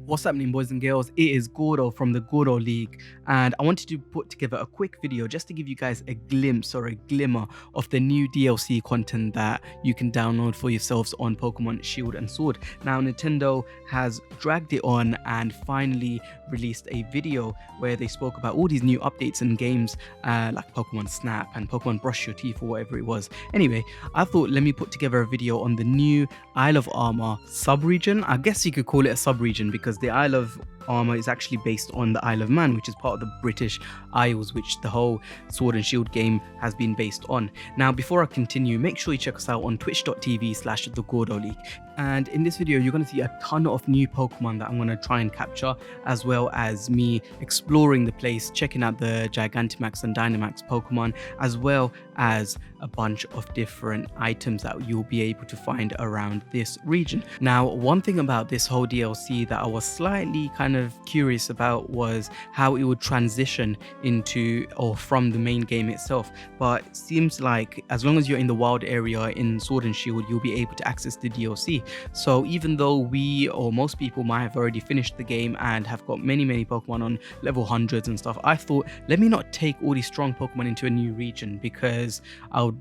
What's happening, boys and girls? It is Gordo from the Gordo League, and I wanted to put together a quick video just to give you guys a glimpse or a glimmer of the new DLC content that you can download for yourselves on Pokemon Shield and Sword. Now, Nintendo has dragged it on and finally released a video where they spoke about all these new updates and games like Pokemon Snap and Pokemon Brush Your Teeth or whatever it was. Anyway, I thought let me put together a video on the new Isle of Armor sub-region. I guess you could call it a sub-region because the Isle of Armor is actually based on the Isle of Man, which is part of the British Isles, which the whole Sword and Shield game has been based on. Now, before I continue, make sure you check us out on twitch.tv/the Gordo League. And in this video, you're going to see a ton of new Pokemon that I'm going to try and capture, as well as me exploring the place, checking out the Gigantamax and Dynamax Pokemon, as well as a bunch of different items that you'll be able to find around this region. Now, one thing about this whole DLC that I was slightly kind of curious about was how it would transition into or from the main game itself, but it seems like as long as you're in the wild area in Sword and Shield, you'll be able to access the DLC. So even though we or most people might have already finished the game and have got many Pokemon on level hundreds and stuff, I thought let me not take all these strong Pokemon into a new region, because I would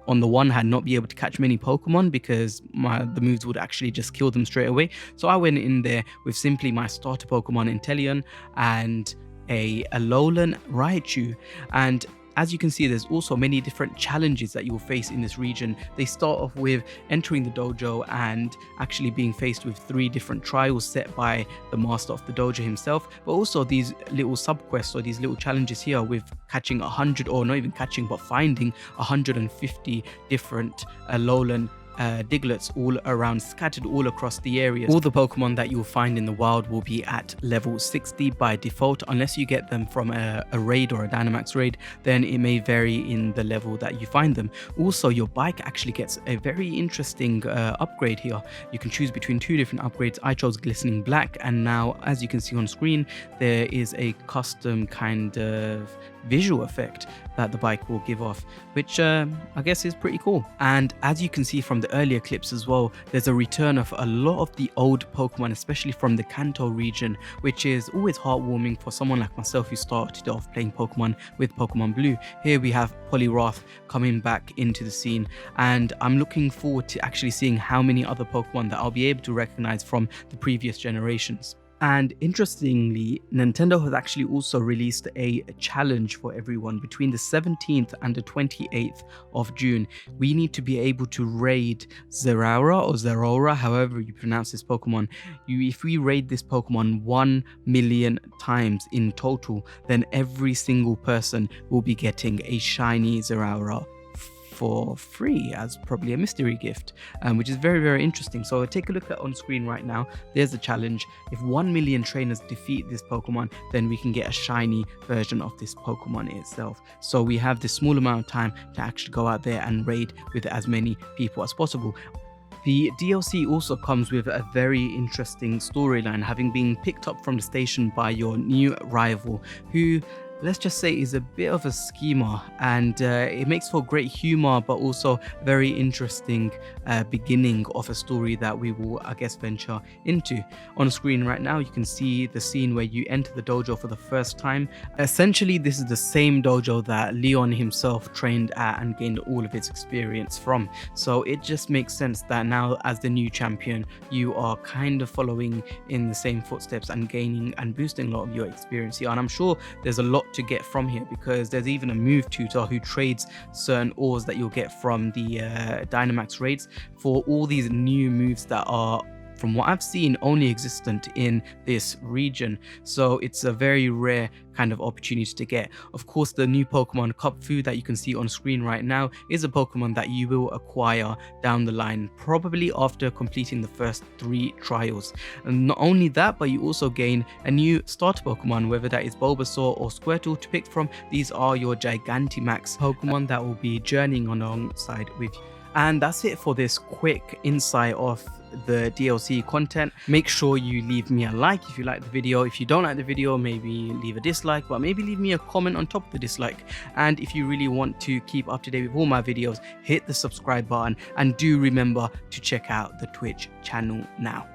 on the one hand not be able to catch many Pokemon because the moves would actually just kill them straight away. So I went in there with simply my starter Pokemon Inteleon and a Alolan Raichu. And as you can see, there's also many different challenges that you will face in this region. They start off with entering the dojo and actually being faced with 3 different trials set by the master of the dojo himself, but also these little sub-quests or these little challenges here with catching 100, or not even catching, but finding 150 different Alolan Digletts all around, scattered all across the area. All the Pokemon that you'll find in the wild will be at level 60 by default, unless you get them from a raid or a Dynamax raid, then it may vary in the level that you find them. Also, your bike actually gets a very interesting upgrade here. You can choose between 2 different upgrades. I chose Glistening Black, and now as you can see on screen, there is a custom kind of visual effect that the bike will give off, which I guess is pretty cool. And as you can see from the earlier clips as well, there's a return of a lot of the old Pokemon, especially from the Kanto region, which is always heartwarming for someone like myself who started off playing Pokemon with Pokemon Blue. Here we have Poliwrath coming back into the scene, and I'm looking forward to actually seeing how many other Pokemon that I'll be able to recognize from the previous generations. And interestingly, Nintendo has actually also released a challenge for everyone between the 17th and the 28th of June. We need to be able to raid Zeraora or Zeraora, however you pronounce this Pokemon. If we raid this Pokemon 1 million times in total, then every single person will be getting a shiny Zeraora for free as probably a mystery gift, which is very interesting. So take a look at on screen right now. There's the challenge. If 1 million trainers defeat this Pokemon, then we can get a shiny version of this Pokemon itself. So we have this small amount of time to actually go out there and raid with as many people as possible. The DLC also comes with a very interesting storyline, having been picked up from the station by your new rival, who, let's just say, is a bit of a schemer, and it makes for great humor, but also very interesting beginning of a story that we will, I guess, venture into. On screen right now, you can see the scene where you enter the dojo for the first time. Essentially, this is the same dojo that Leon himself trained at and gained all of its experience from. So it just makes sense that now, as the new champion, you are kind of following in the same footsteps and gaining and boosting a lot of your experience here. And I'm sure there's a lot to get from here, because there's even a move tutor who trades certain ores that you'll get from the Dynamax raids for all these new moves that are, from what I've seen, only existent in this region. So it's a very rare kind of opportunity to get. Of course, the new Pokemon Cupfu that you can see on screen right now is a Pokemon that you will acquire down the line, probably after completing the first 3 trials. And not only that, but you also gain a new starter Pokemon, whether that is Bulbasaur or Squirtle, to pick from. These are your Gigantamax Pokemon that will be journeying alongside with you. And that's it for this quick insight of the DLC content. Make sure you leave me a like if you like the video. If you don't like the video, maybe leave a dislike, but maybe leave me a comment on top of the dislike. And if you really want to keep up to date with all my videos, hit the subscribe button, and do remember to check out the Twitch channel now.